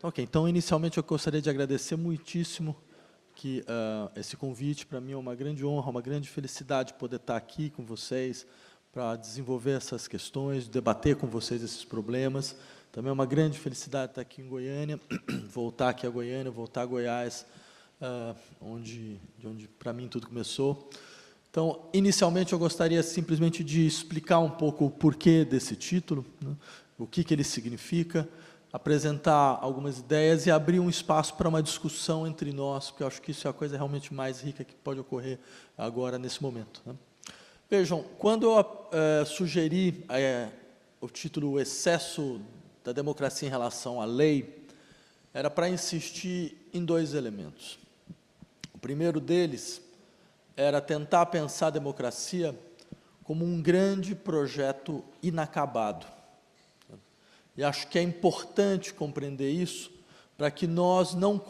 Ok, então inicialmente eu gostaria de agradecer muitíssimo que esse convite. Para mim é uma grande honra, uma grande felicidade poder estar aqui com vocês para desenvolver essas questões, debater com vocês esses problemas. Também é uma grande felicidade estar aqui em Goiânia, voltar aqui a Goiânia, voltar a Goiás, de onde para mim tudo começou. Então, inicialmente eu gostaria simplesmente de explicar um pouco o porquê desse título, né, o que ele significa, apresentar algumas ideias e abrir um espaço para uma discussão entre nós, porque eu acho que isso é a coisa realmente mais rica que pode ocorrer agora, nesse momento, né. Vejam, quando eu sugeri o título "O excesso da democracia em relação à lei", era para insistir em dois elementos. O primeiro deles era tentar pensar a democracia como um grande projeto inacabado. E acho que é importante compreender isso para que nós não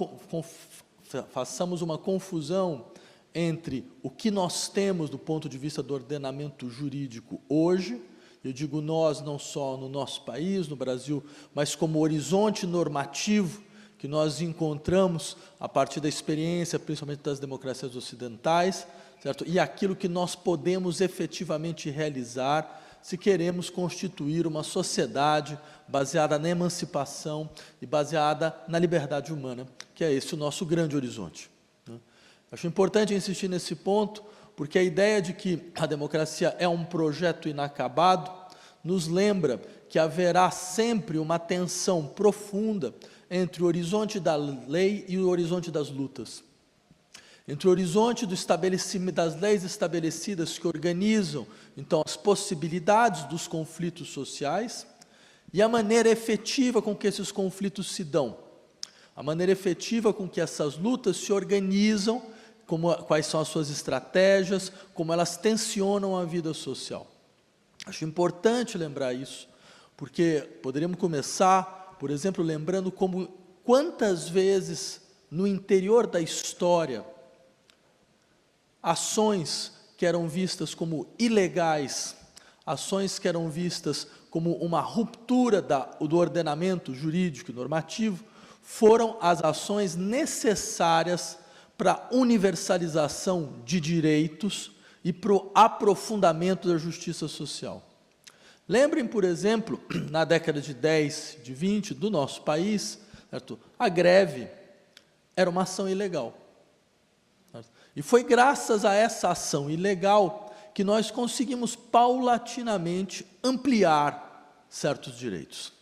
façamos uma confusão entre o que nós temos do ponto de vista do ordenamento jurídico hoje, eu digo nós não só no nosso país, no Brasil, mas como horizonte normativo que nós encontramos a partir da experiência, principalmente das democracias ocidentais, certo? E aquilo que nós podemos efetivamente realizar se queremos constituir uma sociedade baseada na emancipação e baseada na liberdade humana, que é esse o nosso grande horizonte, né? Acho importante insistir nesse ponto, porque a ideia de que a democracia é um projeto inacabado nos lembra que haverá sempre uma tensão profunda entre o horizonte da lei e o horizonte das lutas. Entre o horizonte do estabelecimento das leis estabelecidas que organizam, então, as possibilidades dos conflitos sociais e a maneira efetiva com que esses conflitos se dão, a maneira efetiva com que essas lutas se organizam, quais são as suas estratégias, como elas tensionam a vida social. Acho importante lembrar isso, porque poderíamos começar, por exemplo, lembrando quantas vezes no interior da história ações que eram vistas como ilegais, ações que eram vistas como uma ruptura do ordenamento jurídico e normativo, foram as ações necessárias para a universalização de direitos e para o aprofundamento da justiça social. Lembrem, por exemplo, na década de 10, de 20 do nosso país, certo? A greve era uma ação ilegal. E foi graças a essa ação ilegal que nós conseguimos paulatinamente ampliar certos direitos.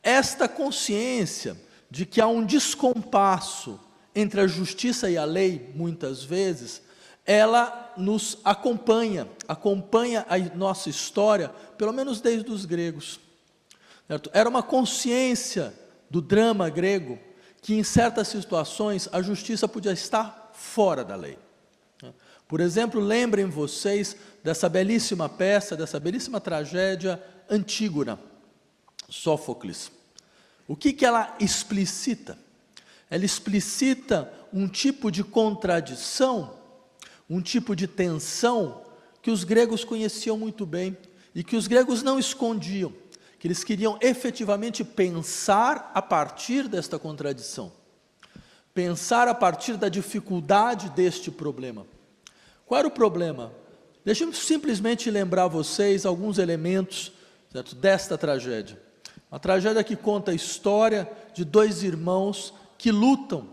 Esta consciência de que há um descompasso entre a justiça e a lei, muitas vezes, ela nos acompanha a nossa história, pelo menos desde os gregos, certo? Era uma consciência do drama grego que, em certas situações, a justiça podia estar fora da lei. Por exemplo, lembrem vocês dessa belíssima peça, dessa belíssima tragédia Antígona, Sófocles. O que ela explicita? Ela explicita um tipo de contradição, um tipo de tensão que os gregos conheciam muito bem e que os gregos não escondiam, que eles queriam efetivamente pensar a partir desta contradição. Pensar a partir da dificuldade deste problema. Qual era o problema? Deixe-me simplesmente lembrar a vocês alguns elementos, certo, desta tragédia. Uma tragédia que conta a história de dois irmãos que lutam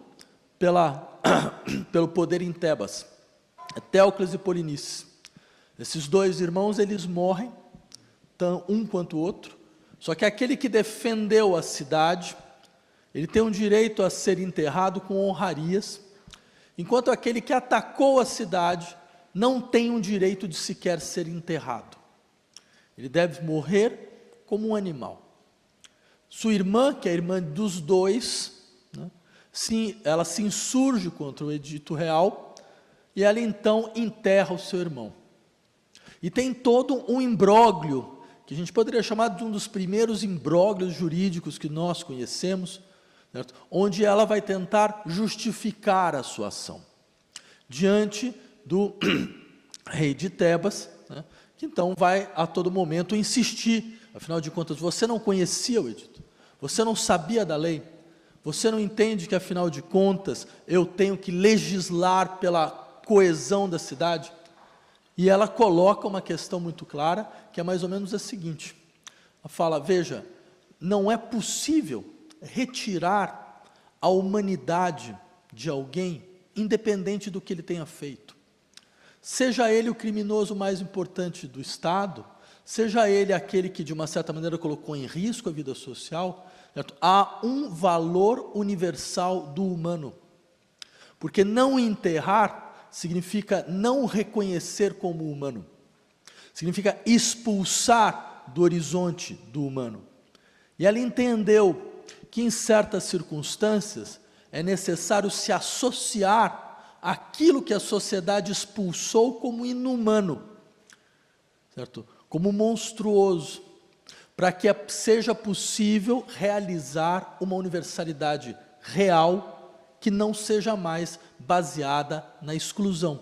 pelo poder em Tebas, Etéocles e Polinices. Esses dois irmãos, eles morrem, um quanto o outro, só que aquele que defendeu a cidade, ele tem um direito a ser enterrado com honrarias, enquanto aquele que atacou a cidade não tem um direito de sequer ser enterrado. Ele deve morrer como um animal. Sua irmã, que é a irmã dos dois, né, ela se insurge contra o edito real e ela então enterra o seu irmão. E tem todo um imbróglio, que a gente poderia chamar de um dos primeiros imbróglios jurídicos que nós conhecemos, certo? Onde ela vai tentar justificar a sua ação diante do rei de Tebas, né, que então vai a todo momento insistir, afinal de contas, você não conhecia o edito, você não sabia da lei, Você não entende que, afinal de contas, eu tenho que legislar pela coesão da cidade? E ela coloca uma questão muito clara, que é mais ou menos a seguinte. Ela fala, veja, não é possível retirar a humanidade de alguém, independente do que ele tenha feito. Seja ele o criminoso mais importante do Estado, seja ele aquele que, de uma certa maneira, colocou em risco a vida social, certo? Há um valor universal do humano. Porque não enterrar significa não reconhecer como humano. Significa expulsar do horizonte do humano. E ela entendeu que, em certas circunstâncias, é necessário se associar àquilo que a sociedade expulsou como inumano, certo? Como monstruoso, para que seja possível realizar uma universalidade real que não seja mais baseada na exclusão.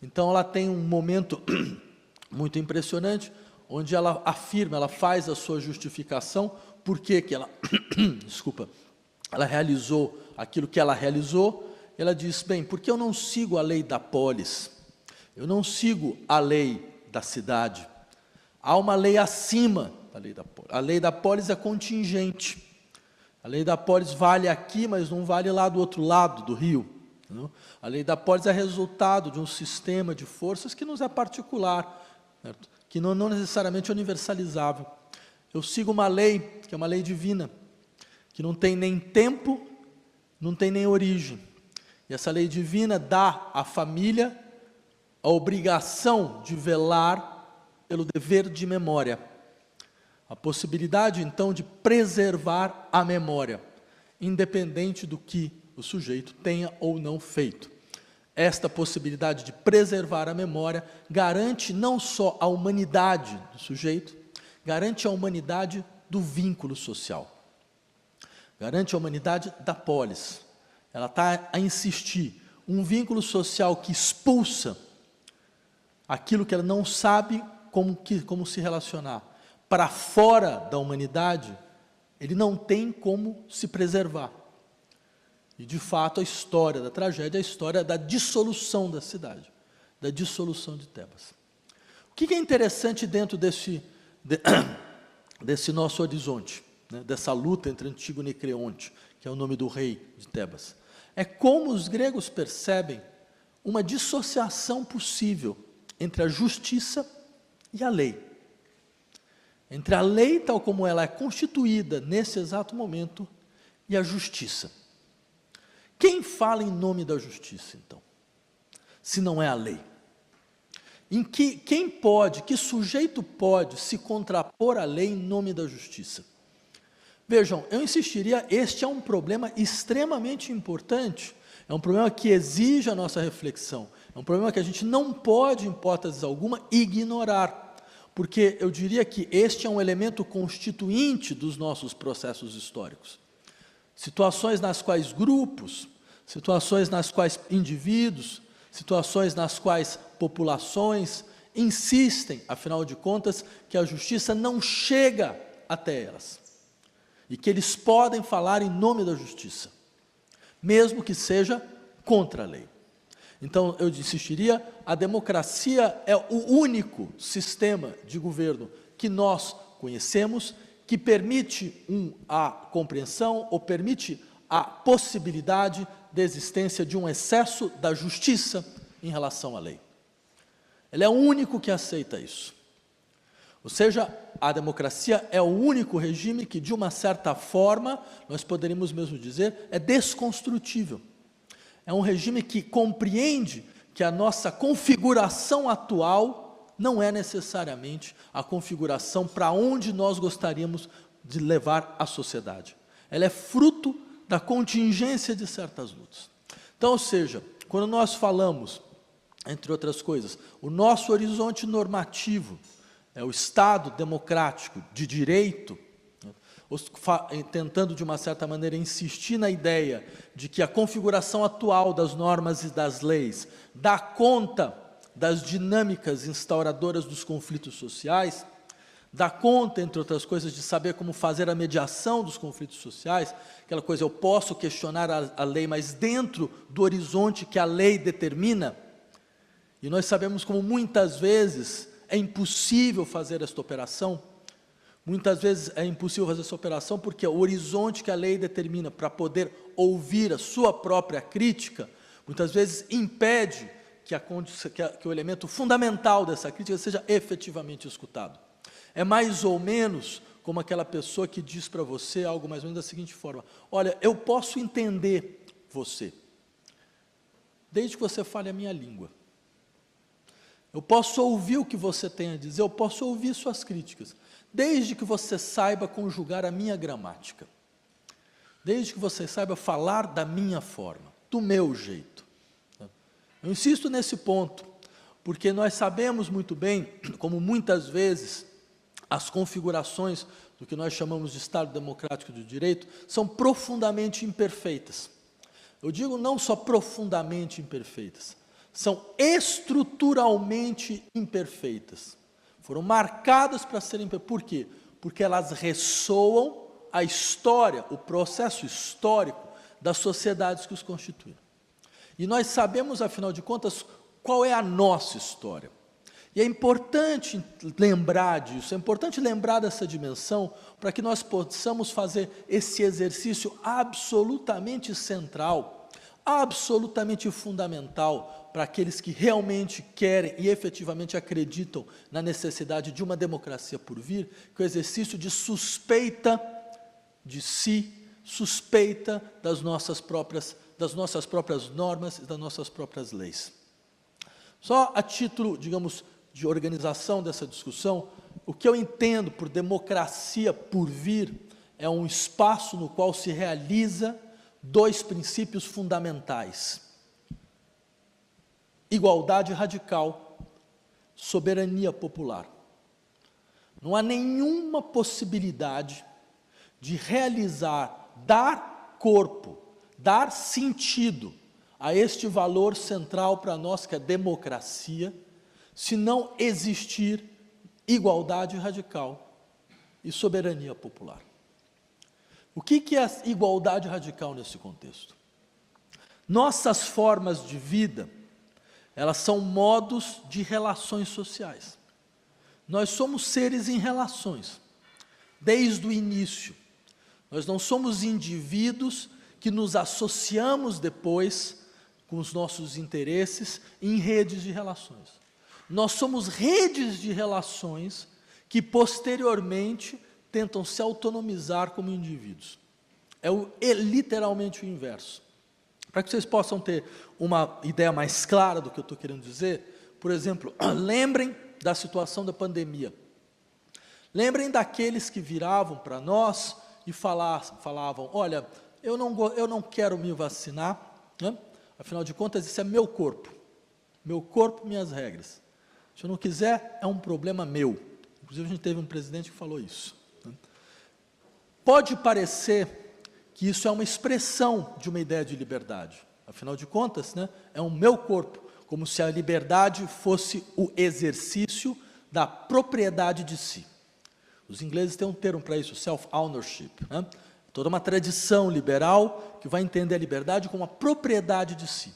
Então ela tem um momento muito impressionante, onde ela afirma, ela faz a sua justificação, por que ela, desculpa, ela realizou aquilo que ela realizou. Ela diz, bem, porque eu não sigo a lei da polis, eu não sigo a lei da cidade, há uma lei acima da lei da polis. A lei da polis é contingente, a lei da polis vale aqui, mas não vale lá do outro lado do rio. Não? A lei da polis é resultado de um sistema de forças que nos é particular, certo? Que não necessariamente é universalizável. Eu sigo uma lei, que é uma lei divina, que não tem nem tempo, não tem nem origem. E essa lei divina dá à família a obrigação de velar pelo dever de memória. A possibilidade, então, de preservar a memória, independente do que o sujeito tenha ou não feito. Esta possibilidade de preservar a memória garante não só a humanidade do sujeito, garante a humanidade do vínculo social. Garante a humanidade da polis. Ela está a insistir. Um vínculo social que expulsa aquilo que ela não sabe como se relacionar para fora da humanidade, ele não tem como se preservar. E, de fato, a história da tragédia é a história da dissolução da cidade, da dissolução de Tebas. O que é interessante dentro desse nosso horizonte, né, dessa luta entre Antígono e Creonte, que é o nome do rei de Tebas? É como os gregos percebem uma dissociação possível entre a justiça e a lei. Entre a lei, tal como ela é constituída nesse exato momento, e a justiça. Quem fala em nome da justiça, então? Se não é a lei? Quem pode, que sujeito pode se contrapor à lei em nome da justiça? Vejam, eu insistiria, este é um problema extremamente importante, é um problema que exige a nossa reflexão, é um problema que a gente não pode, em hipótese alguma, ignorar, porque eu diria que este é um elemento constituinte dos nossos processos históricos. Situações nas quais grupos, situações nas quais indivíduos, situações nas quais populações insistem, afinal de contas, que a justiça não chega até elas. E que eles podem falar em nome da justiça, mesmo que seja contra a lei. Então, eu insistiria, a democracia é o único sistema de governo que nós conhecemos, que permite a compreensão ou permite a possibilidade da existência de um excesso da justiça em relação à lei. Ele é o único que aceita isso. Ou seja, a democracia é o único regime que, de uma certa forma, nós poderíamos mesmo dizer, é desconstrutível. É um regime que compreende que a nossa configuração atual não é necessariamente a configuração para onde nós gostaríamos de levar a sociedade. Ela é fruto da contingência de certas lutas. Então, ou seja, quando nós falamos, entre outras coisas, o nosso horizonte normativo é o Estado democrático de direito, tentando, de uma certa maneira, insistir na ideia de que a configuração atual das normas e das leis dá conta das dinâmicas instauradoras dos conflitos sociais, dá conta, entre outras coisas, de saber como fazer a mediação dos conflitos sociais, aquela coisa, eu posso questionar a lei, mas dentro do horizonte que a lei determina, e nós sabemos como muitas vezes é impossível fazer esta operação, muitas vezes é impossível fazer essa operação porque o horizonte que a lei determina para poder ouvir a sua própria crítica, muitas vezes impede que o elemento fundamental dessa crítica seja efetivamente escutado. É mais ou menos como aquela pessoa que diz para você algo mais ou menos da seguinte forma: olha, eu posso entender você, desde que você fale a minha língua. Eu posso ouvir o que você tem a dizer, eu posso ouvir suas críticas, desde que você saiba conjugar a minha gramática, desde que você saiba falar da minha forma, do meu jeito. Eu insisto nesse ponto, porque nós sabemos muito bem, como muitas vezes as configurações do que nós chamamos de Estado Democrático de Direito são profundamente imperfeitas. Eu digo não só profundamente imperfeitas, são estruturalmente imperfeitas. Foram marcadas para serem imperfeitas. Por quê? Porque elas ressoam a história, o processo histórico das sociedades que os constituíram. E nós sabemos, afinal de contas, qual é a nossa história. E é importante lembrar disso, é importante lembrar dessa dimensão para que nós possamos fazer esse exercício absolutamente central, absolutamente fundamental para aqueles que realmente querem e efetivamente acreditam na necessidade de uma democracia por vir, que é o exercício de suspeita de si, suspeita das nossas próprias normas e das nossas próprias leis. Só a título, digamos, de organização dessa discussão, o que eu entendo por democracia por vir é um espaço no qual se realiza dois princípios fundamentais: igualdade radical, soberania popular. Não há nenhuma possibilidade de realizar, dar corpo, dar sentido a este valor central para nós, que é a democracia, se não existir igualdade radical e soberania popular. O que é a igualdade radical nesse contexto? Nossas formas de vida, elas são modos de relações sociais. Nós somos seres em relações, desde o início. Nós não somos indivíduos que nos associamos depois com os nossos interesses em redes de relações. Nós somos redes de relações que posteriormente tentam se autonomizar como indivíduos. É literalmente o inverso. Para que vocês possam ter uma ideia mais clara do que eu estou querendo dizer, por exemplo, lembrem da situação da pandemia. Lembrem daqueles que viravam para nós e falavam: olha, eu não quero me vacinar, né? Afinal de contas, isso é meu corpo, minhas regras. Se eu não quiser, é um problema meu. Inclusive, a gente teve um presidente que falou isso, né? Pode parecer que isso é uma expressão de uma ideia de liberdade. Afinal de contas, né, é o meu corpo, como se a liberdade fosse o exercício da propriedade de si. Os ingleses têm um termo para isso, self-ownership, né? Toda uma tradição liberal que vai entender a liberdade como a propriedade de si.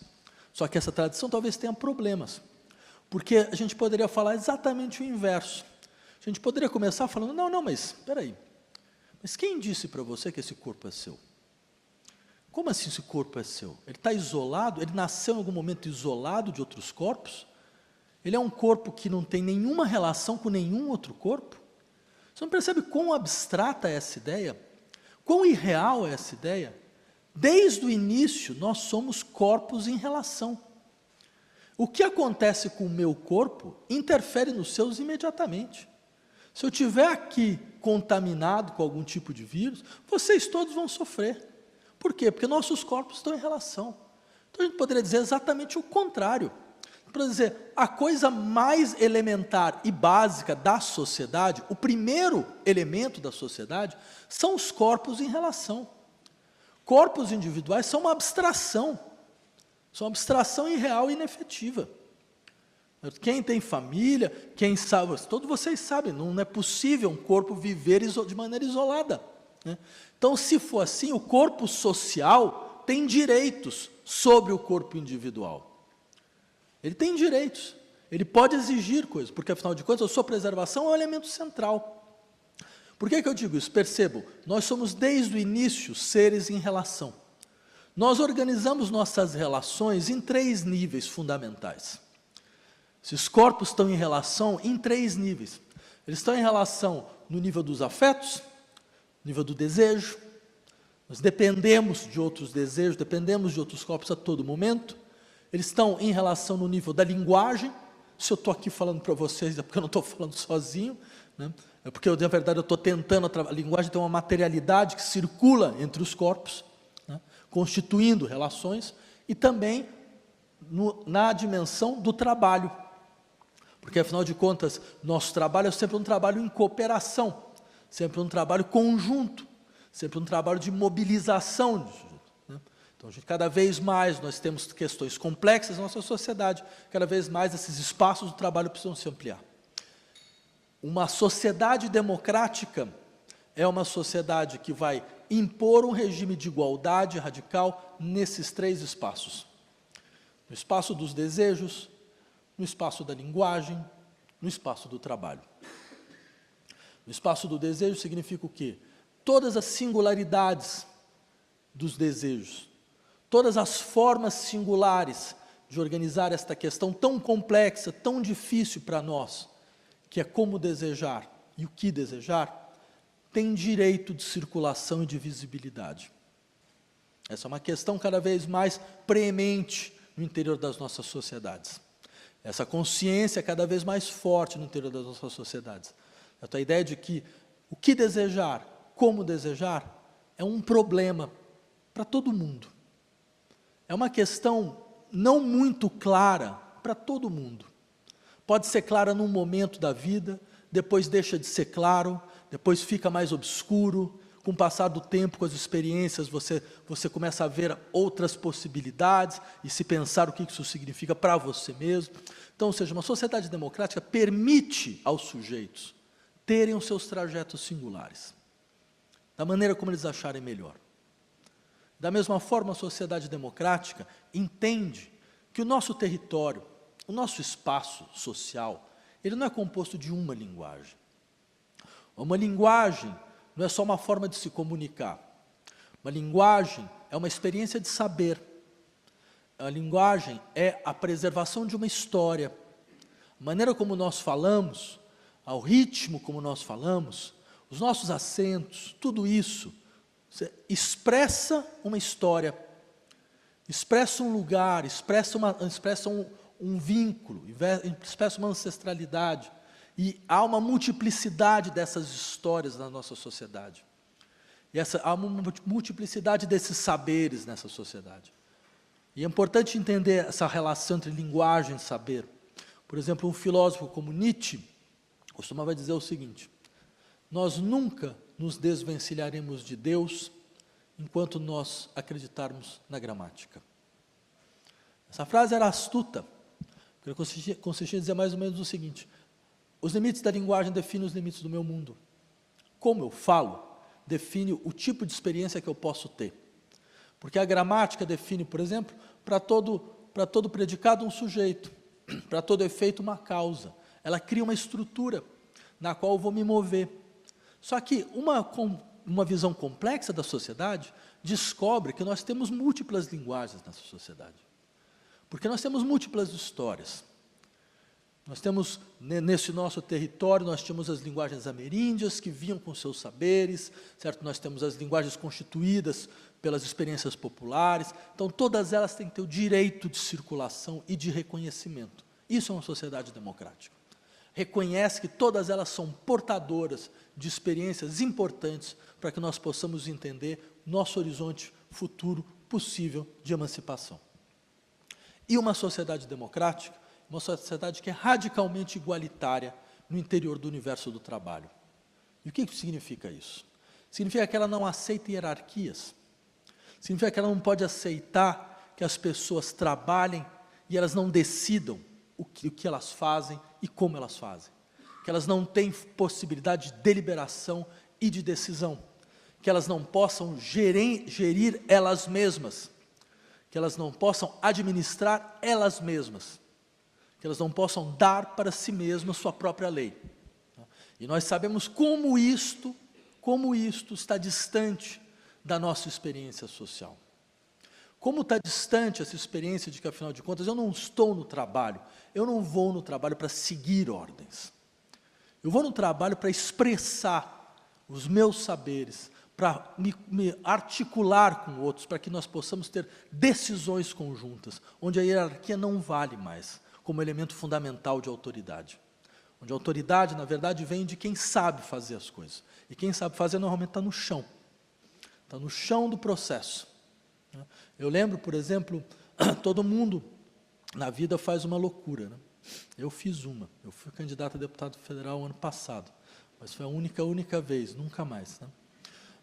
Só que essa tradição talvez tenha problemas, porque a gente poderia falar exatamente o inverso. A gente poderia começar falando: não, mas espera aí, mas quem disse para você que esse corpo é seu? Como assim esse corpo é seu? Ele está isolado? Ele nasceu em algum momento isolado de outros corpos? Ele é um corpo que não tem nenhuma relação com nenhum outro corpo? Você não percebe quão abstrata é essa ideia? Quão irreal é essa ideia? Desde o início, nós somos corpos em relação. O que acontece com o meu corpo interfere nos seus imediatamente. Se eu estiver aqui contaminado com algum tipo de vírus, vocês todos vão sofrer. Por quê? Porque nossos corpos estão em relação. Então, a gente poderia dizer exatamente o contrário. Para dizer, a coisa mais elementar e básica da sociedade, o primeiro elemento da sociedade, são os corpos em relação. Corpos individuais são uma abstração irreal e inefetiva. Quem tem família, quem sabe, todos vocês sabem, não é possível um corpo viver de maneira isolada, né? Então, se for assim, o corpo social tem direitos sobre o corpo individual. Ele tem direitos, ele pode exigir coisas, porque, afinal de contas, a sua preservação é um elemento central. Por que eu digo isso? Percebam, nós somos, desde o início, seres em relação. Nós organizamos nossas relações em 3 níveis fundamentais. Esses corpos estão em relação em 3 níveis. Eles estão em relação no nível dos afetos, no nível do desejo. Nós dependemos de outros desejos, dependemos de outros corpos a todo momento. Eles estão em relação no nível da linguagem. Se eu estou aqui falando para vocês, é porque eu não estou falando sozinho, né? É porque, na verdade, eu estou tentando... A linguagem tem uma materialidade que circula entre os corpos, né? Constituindo relações, e também na dimensão do trabalho. Porque, afinal de contas, nosso trabalho é sempre um trabalho em cooperação, sempre um trabalho conjunto, sempre um trabalho de mobilização, né? Então, cada vez mais nós temos questões complexas na nossa sociedade, cada vez mais esses espaços do trabalho precisam se ampliar. Uma sociedade democrática é uma sociedade que vai impor um regime de igualdade radical nesses 3 espaços. No espaço dos desejos, no espaço da linguagem, no espaço do trabalho. No espaço do desejo significa o quê? Todas as singularidades dos desejos, todas as formas singulares de organizar esta questão tão complexa, tão difícil para nós, que é como desejar e o que desejar, tem direito de circulação e de visibilidade. Essa é uma questão cada vez mais preemente no interior das nossas sociedades. Essa consciência é cada vez mais forte no interior das nossas sociedades. A ideia de que o que desejar, como desejar, é um problema para todo mundo. É uma questão não muito clara para todo mundo. Pode ser clara num momento da vida, depois deixa de ser claro, depois fica mais obscuro. Com o passar do tempo, com as experiências, você começa a ver outras possibilidades e se pensar o que isso significa para você mesmo. Então, ou seja, uma sociedade democrática permite aos sujeitos terem os seus trajetos singulares, da maneira como eles acharem melhor. Da mesma forma, a sociedade democrática entende que o nosso território, o nosso espaço social, ele não é composto de uma linguagem. Uma linguagem não é só uma forma de se comunicar. Uma linguagem é uma experiência de saber. A linguagem é a preservação de uma história. A maneira como nós falamos, ao ritmo como nós falamos, os nossos acentos, tudo isso expressa uma história, expressa um lugar, expressa um vínculo, expressa uma ancestralidade. E há uma multiplicidade dessas histórias na nossa sociedade. E há uma multiplicidade desses saberes nessa sociedade. E é importante entender essa relação entre linguagem e saber. Por exemplo, um filósofo como Nietzsche costumava dizer o seguinte: nós nunca nos desvencilharemos de Deus enquanto nós acreditarmos na gramática. Essa frase era astuta, porque consistia em dizer mais ou menos o seguinte: os limites da linguagem definem os limites do meu mundo. Como eu falo, define o tipo de experiência que eu posso ter. Porque a gramática define, por exemplo, para todo predicado um sujeito, para todo efeito uma causa. Ela cria uma estrutura na qual eu vou me mover. Só que uma visão complexa da sociedade descobre que nós temos múltiplas linguagens nessa sociedade. Porque nós temos múltiplas histórias. Nós temos, nesse nosso território, nós temos as linguagens ameríndias, que vinham com seus saberes, certo? Nós temos as linguagens constituídas pelas experiências populares. Então, todas elas têm que ter o direito de circulação e de reconhecimento. Isso é uma sociedade democrática. Reconhece que todas elas são portadoras de experiências importantes para que nós possamos entender nosso horizonte futuro possível de emancipação. E uma sociedade democrática, uma sociedade que é radicalmente igualitária no interior do universo do trabalho. E o que significa isso? Significa que ela não aceita hierarquias. Significa que ela não pode aceitar que as pessoas trabalhem e elas não decidam o que elas fazem e como elas fazem. Que elas não têm possibilidade de deliberação e de decisão. Que elas não possam gerir elas mesmas. Que elas não possam administrar elas mesmas. Que elas não possam dar para si mesmas sua própria lei. E nós sabemos como isto está distante da nossa experiência social. Como está distante essa experiência de que, afinal de contas, eu não estou no trabalho, eu não vou no trabalho para seguir ordens. Eu vou no trabalho para expressar os meus saberes, para me articular com outros, para que nós possamos ter decisões conjuntas, onde a hierarquia não vale mais como elemento fundamental de autoridade. Onde a autoridade, na verdade, vem de quem sabe fazer as coisas. E quem sabe fazer, normalmente, está no chão. Está no chão do processo. Eu lembro, por exemplo, todo mundo na vida faz uma loucura, né? Eu fiz uma. Eu fui candidato a deputado federal ano passado. Mas foi a única vez, nunca mais, né?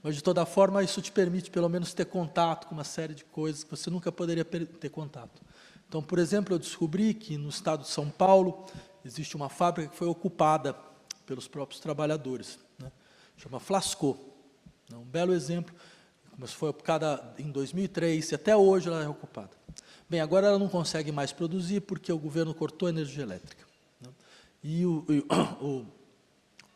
Mas, de toda forma, isso te permite, pelo menos, ter contato com uma série de coisas que você nunca poderia ter contato. Então, por exemplo, eu descobri que no estado de São Paulo existe uma fábrica que foi ocupada pelos próprios trabalhadores, né? Chama Flascot. Um belo exemplo, mas foi ocupada em 2003 e até hoje ela é ocupada. Bem, agora ela não consegue mais produzir porque o governo cortou a energia elétrica, né? E o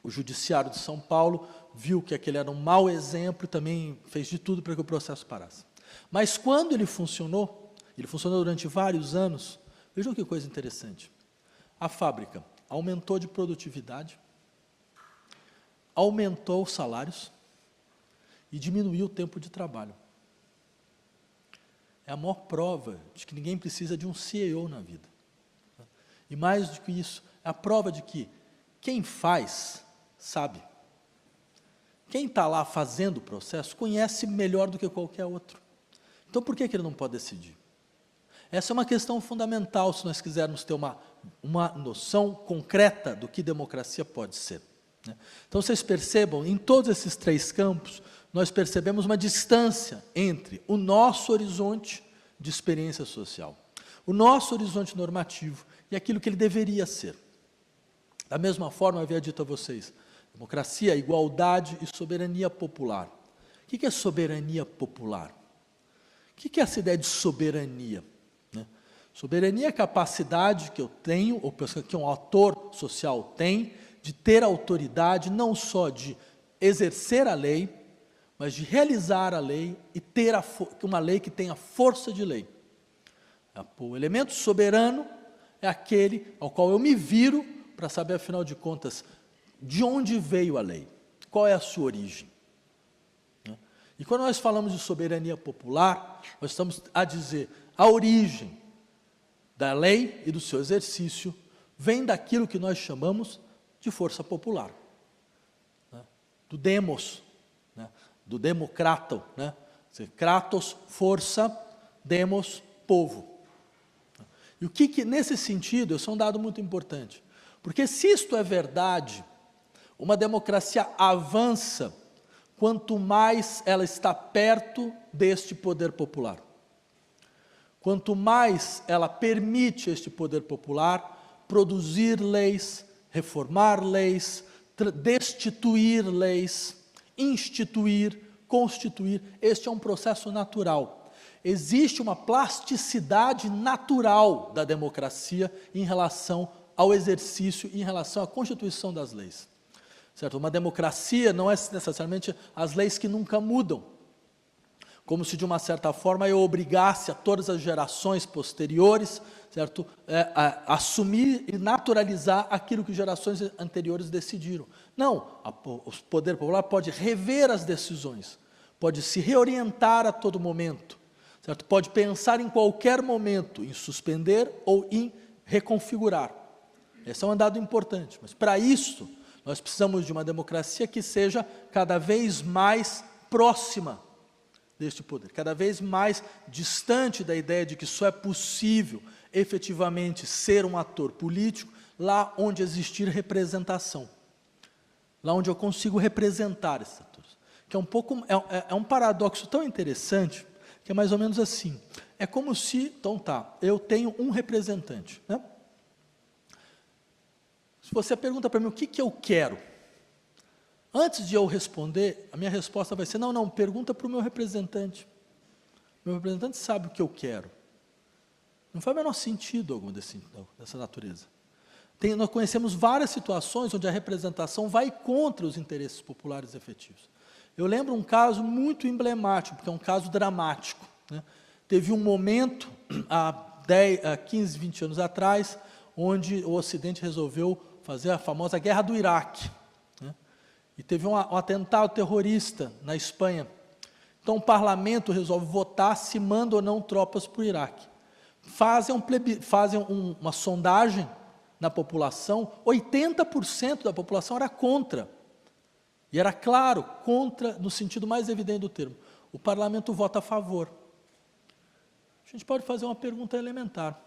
Judiciário de São Paulo viu que aquele era um mau exemplo e também fez de tudo para que o processo parasse. Mas quando ele funcionou durante vários anos, vejam que coisa interessante. A fábrica aumentou de produtividade, aumentou os salários e diminuiu o tempo de trabalho. É a maior prova de que ninguém precisa de um CEO na vida. E mais do que isso, é a prova de que quem faz, sabe. Quem está lá fazendo o processo, conhece melhor do que qualquer outro. Então, por que ele não pode decidir? Essa é uma questão fundamental, se nós quisermos ter uma noção concreta do que democracia pode ser, né? Então, vocês percebam, em todos esses três campos, nós percebemos uma distância entre o nosso horizonte de experiência social, o nosso horizonte normativo e aquilo que ele deveria ser. Da mesma forma, eu havia dito a vocês, democracia, igualdade e soberania popular. O que é soberania popular? O que é essa ideia de soberania? Soberania é a capacidade que eu tenho, ou que um ator social tem, de ter autoridade não só de exercer a lei, mas de realizar a lei e ter uma lei que tenha força de lei. O elemento soberano é aquele ao qual eu me viro para saber, afinal de contas, de onde veio a lei, qual é a sua origem. E quando nós falamos de soberania popular, nós estamos a dizer a origem da lei e do seu exercício vem daquilo que nós chamamos de força popular, né? Do demos, né? Do democrato, né? Kratos, força, demos, povo. E o que nesse sentido, isso é um dado muito importante, porque se isto é verdade, uma democracia avança quanto mais ela está perto deste poder popular. Quanto mais ela permite este poder popular produzir leis, reformar leis, destituir leis, instituir, constituir, este é um processo natural. Existe uma plasticidade natural da democracia em relação ao exercício, em relação à constituição das leis. Certo? Uma democracia não é necessariamente as leis que nunca mudam, como se de uma certa forma eu obrigasse a todas as gerações posteriores, certo? A assumir e naturalizar aquilo que gerações anteriores decidiram. Não, o poder popular pode rever as decisões, pode se reorientar a todo momento, certo? Pode pensar em qualquer momento em suspender ou em reconfigurar. Esse é um dado importante, mas para isso nós precisamos de uma democracia que seja cada vez mais próxima deste poder, cada vez mais distante da ideia de que só é possível efetivamente ser um ator político lá onde existir representação, lá onde eu consigo representar esses atores. Que é um paradoxo tão interessante, que é mais ou menos assim, é como se, então tá, eu tenho um representante, né? Se você pergunta para mim o que eu quero, antes de eu responder, a minha resposta vai ser, não, pergunta para o meu representante. Meu representante sabe o que eu quero. Não faz o menor sentido algum dessa natureza. Nós conhecemos várias situações onde a representação vai contra os interesses populares efetivos. Eu lembro um caso muito emblemático, porque é um caso dramático, né? Teve um momento, há 15, 20 anos atrás, onde o Ocidente resolveu fazer a famosa Guerra do Iraque, né? E teve um atentado terrorista na Espanha. Então o parlamento resolve votar se manda ou não tropas para o Iraque. Fazem uma sondagem na população, 80% da população era contra. E era claro, contra no sentido mais evidente do termo. O parlamento vota a favor. A gente pode fazer uma pergunta elementar.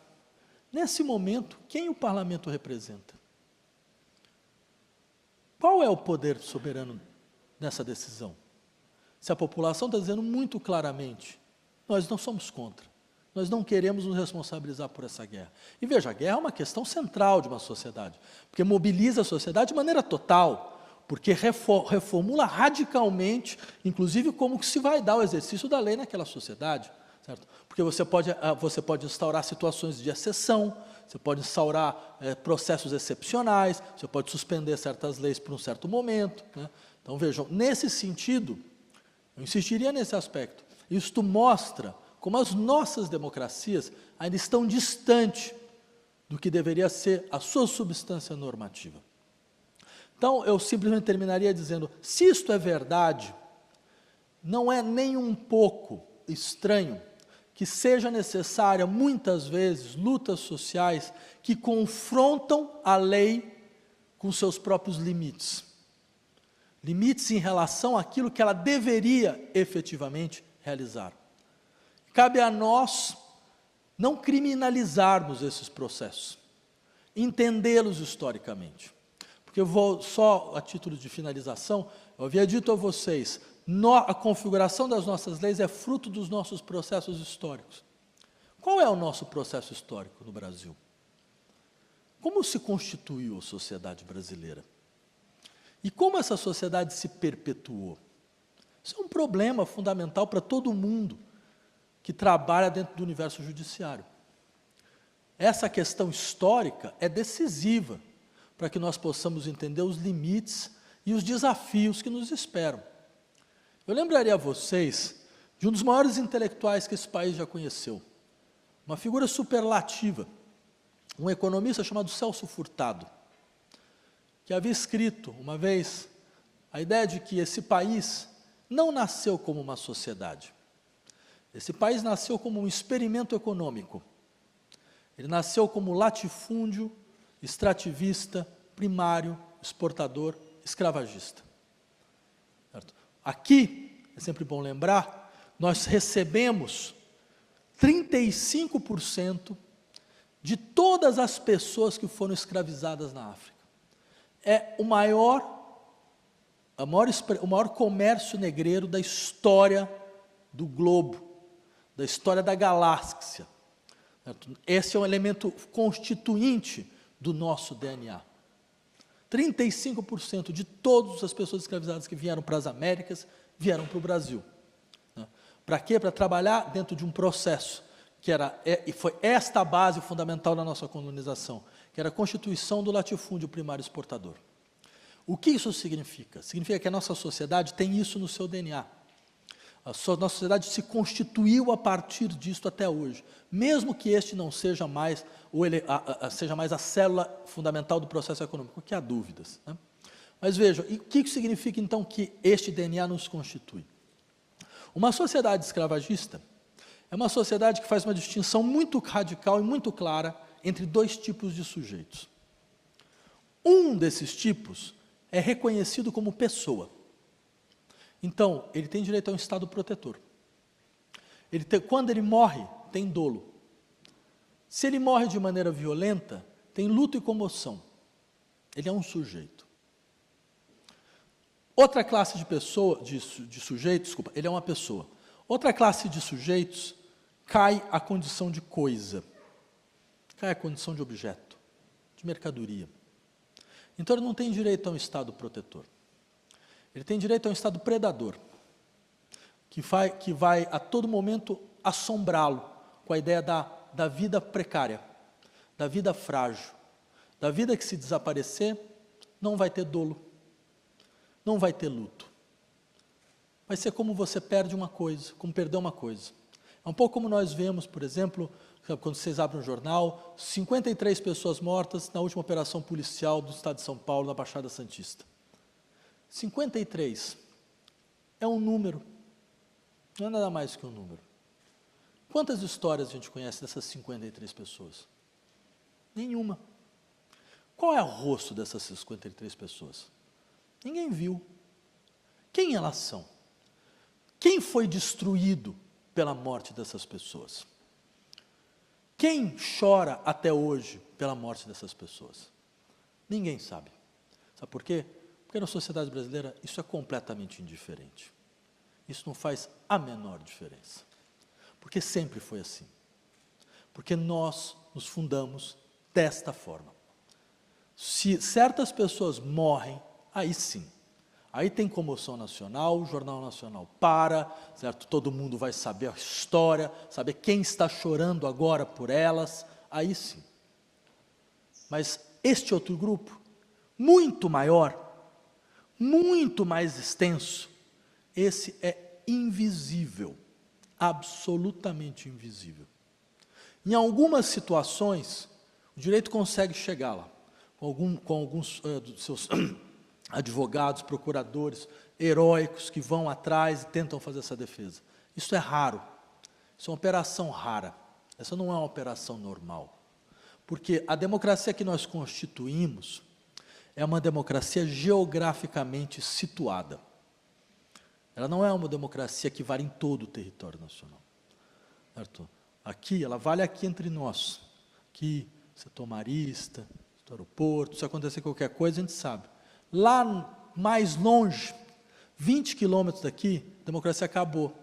Nesse momento, quem o parlamento representa? Qual é o poder soberano nessa decisão? Se a população está dizendo muito claramente, nós não somos contra. Nós não queremos nos responsabilizar por essa guerra. E veja, a guerra é uma questão central de uma sociedade, porque mobiliza a sociedade de maneira total, porque reformula radicalmente, inclusive como que se vai dar o exercício da lei naquela sociedade, certo? Porque você pode instaurar situações de exceção, você pode instaurar processos excepcionais, você pode suspender certas leis por um certo momento, né? Então vejam, nesse sentido, eu insistiria nesse aspecto. Isto mostra como as nossas democracias ainda estão distantes do que deveria ser a sua substância normativa. Então, eu simplesmente terminaria dizendo, se isto é verdade, não é nem um pouco estranho que seja necessária, muitas vezes, lutas sociais que confrontam a lei com seus próprios limites. Limites em relação àquilo que ela deveria efetivamente realizar. Cabe a nós não criminalizarmos esses processos, entendê-los historicamente. Porque eu vou, só a título de finalização, eu havia dito a vocês, a configuração das nossas leis é fruto dos nossos processos históricos. Qual é o nosso processo histórico no Brasil? Como se constituiu a sociedade brasileira? E como essa sociedade se perpetuou? Isso é um problema fundamental para todo mundo que trabalha dentro do universo judiciário. Essa questão histórica é decisiva para que nós possamos entender os limites e os desafios que nos esperam. Eu lembraria a vocês de um dos maiores intelectuais que esse país já conheceu, uma figura superlativa, um economista chamado Celso Furtado, que havia escrito uma vez a ideia de que esse país não nasceu como uma sociedade. Esse país nasceu como um experimento econômico. Ele nasceu como latifúndio, extrativista, primário, exportador, escravagista. Certo? Aqui, é sempre bom lembrar, nós recebemos 35% de todas as pessoas que foram escravizadas na África. É o maior comércio negreiro da história do globo, da história da galáxia. Esse é um elemento constituinte do nosso DNA. 35% de todas as pessoas escravizadas que vieram para as Américas, vieram para o Brasil. Para quê? Para trabalhar dentro de um processo, e foi esta a base fundamental da nossa colonização, que era a constituição do latifúndio primário exportador. O que isso significa? Significa que a nossa sociedade tem isso no seu DNA. Nossa sociedade se constituiu a partir disso até hoje, mesmo que este não seja mais, a célula fundamental do processo econômico, porque há dúvidas, né? Mas vejam, e o que significa então que este DNA nos constitui? Uma sociedade escravagista é uma sociedade que faz uma distinção muito radical e muito clara entre dois tipos de sujeitos. Um desses tipos é reconhecido como pessoa. Então, ele tem direito a um estado protetor. Quando ele morre, tem dolo. Se ele morre de maneira violenta, tem luto e comoção. Ele é um sujeito. Outra classe de sujeitos, ele é uma pessoa. Outra classe de sujeitos cai à condição de coisa, cai à condição de objeto, de mercadoria. Então ele não tem direito a um Estado protetor. Ele tem direito a um Estado predador, que vai a todo momento assombrá-lo com a ideia da vida precária, da vida frágil, da vida que, se desaparecer, não vai ter dolo, não vai ter luto. Vai ser como você perde uma coisa, como perder uma coisa. É um pouco como nós vemos, por exemplo, quando vocês abrem um jornal, 53 pessoas mortas na última operação policial do estado de São Paulo, na Baixada Santista. 53 é um número, não é nada mais que um número. Quantas histórias a gente conhece dessas 53 pessoas? Nenhuma. Qual é o rosto dessas 53 pessoas? Ninguém viu. Quem elas são? Quem foi destruído pela morte dessas pessoas? Quem chora até hoje pela morte dessas pessoas? Ninguém sabe. Sabe por quê? Porque na sociedade brasileira isso é completamente indiferente. Isso não faz a menor diferença. Porque sempre foi assim. Porque nós nos fundamos desta forma. Se certas pessoas morrem, aí sim. Aí tem comoção nacional, o Jornal Nacional para, certo? Todo mundo vai saber a história, saber quem está chorando agora por elas, aí sim. Mas este outro grupo, muito maior, muito mais extenso, esse é invisível, absolutamente invisível. Em algumas situações, o direito consegue chegar lá, com alguns dos seus advogados, procuradores, heróicos que vão atrás e tentam fazer essa defesa. Isso é raro, isso é uma operação rara, essa não é uma operação normal. Porque a democracia que nós constituímos é uma democracia geograficamente situada. Ela não é uma democracia que vale em todo o território nacional. Certo? Aqui, ela vale aqui entre nós. Aqui, setor marista, setor aeroporto, se acontecer qualquer coisa, a gente sabe. Lá mais longe, 20 quilômetros daqui, a democracia acabou.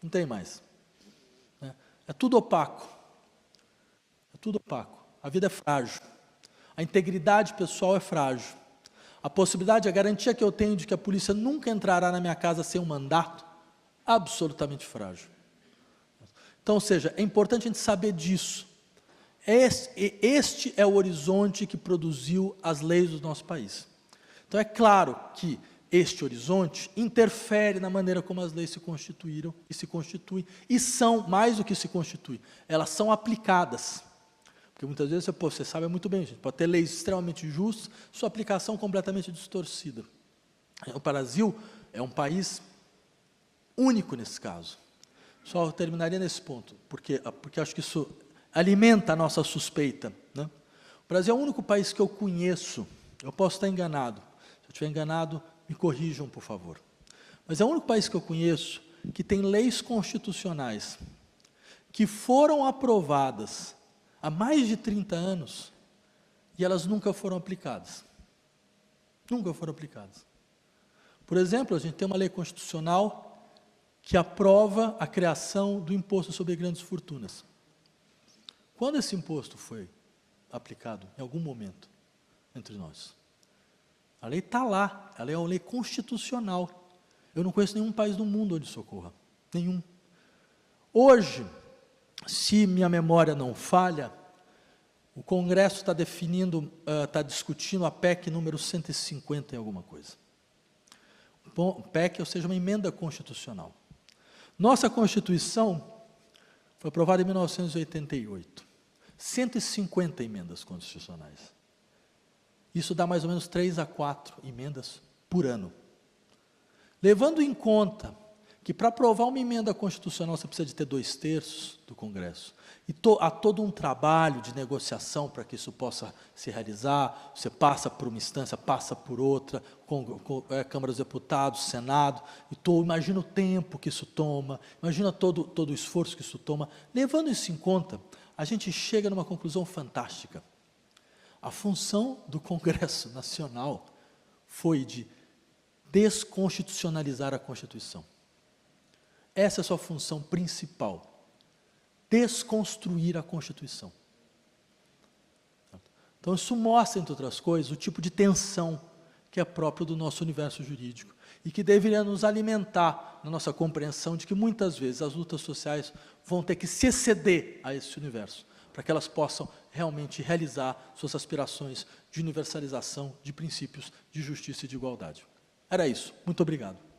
Não tem mais. É tudo opaco. É tudo opaco. A vida é frágil. A integridade pessoal é frágil. A possibilidade, a garantia que eu tenho de que a polícia nunca entrará na minha casa sem um mandato, absolutamente frágil. Então, ou seja, é importante a gente saber disso. Este é o horizonte que produziu as leis do nosso país. Então, é claro que este horizonte interfere na maneira como as leis se constituíram e se constituem, e são, mais do que se constituem, elas são aplicadas. Porque muitas vezes, você sabe muito bem, gente, pode ter leis extremamente justas, sua aplicação completamente distorcida. O Brasil é um país único nesse caso. Só terminaria nesse ponto, porque acho que isso alimenta a nossa suspeita. Né? O Brasil é o único país que eu conheço, eu posso estar enganado, se eu estiver enganado, me corrijam, por favor. Mas é o único país que eu conheço que tem leis constitucionais que foram aprovadas há mais de 30 anos e elas nunca foram aplicadas. Nunca foram aplicadas. Por exemplo, a gente tem uma lei constitucional que aprova a criação do imposto sobre grandes fortunas. Quando esse imposto foi aplicado, em algum momento, entre nós? A lei está lá, ela é uma lei constitucional. Eu não conheço nenhum país do mundo onde isso ocorra. Nenhum. Hoje, se minha memória não falha, o Congresso está está discutindo a PEC número 150 em alguma coisa. PEC, ou seja, uma emenda constitucional. Nossa Constituição foi aprovada em 1988. 150 emendas constitucionais. Isso dá mais ou menos 3 a 4 emendas por ano. Levando em conta que para aprovar uma emenda constitucional você precisa de ter 2/3 do Congresso, e há todo um trabalho de negociação para que isso possa se realizar, você passa por uma instância, passa por outra, Câmara dos Deputados, Senado, imagina o tempo que isso toma, imagina todo o esforço que isso toma. Levando isso em conta, a gente chega numa conclusão fantástica. A função do Congresso Nacional foi de desconstitucionalizar a Constituição. Essa é a sua função principal, desconstruir a Constituição. Então, isso mostra, entre outras coisas, o tipo de tensão que é próprio do nosso universo jurídico e que deveria nos alimentar na nossa compreensão de que, muitas vezes, as lutas sociais vão ter que se exceder a esse universo, para que elas possam realmente realizar suas aspirações de universalização de princípios de justiça e de igualdade. Era isso. Muito obrigado.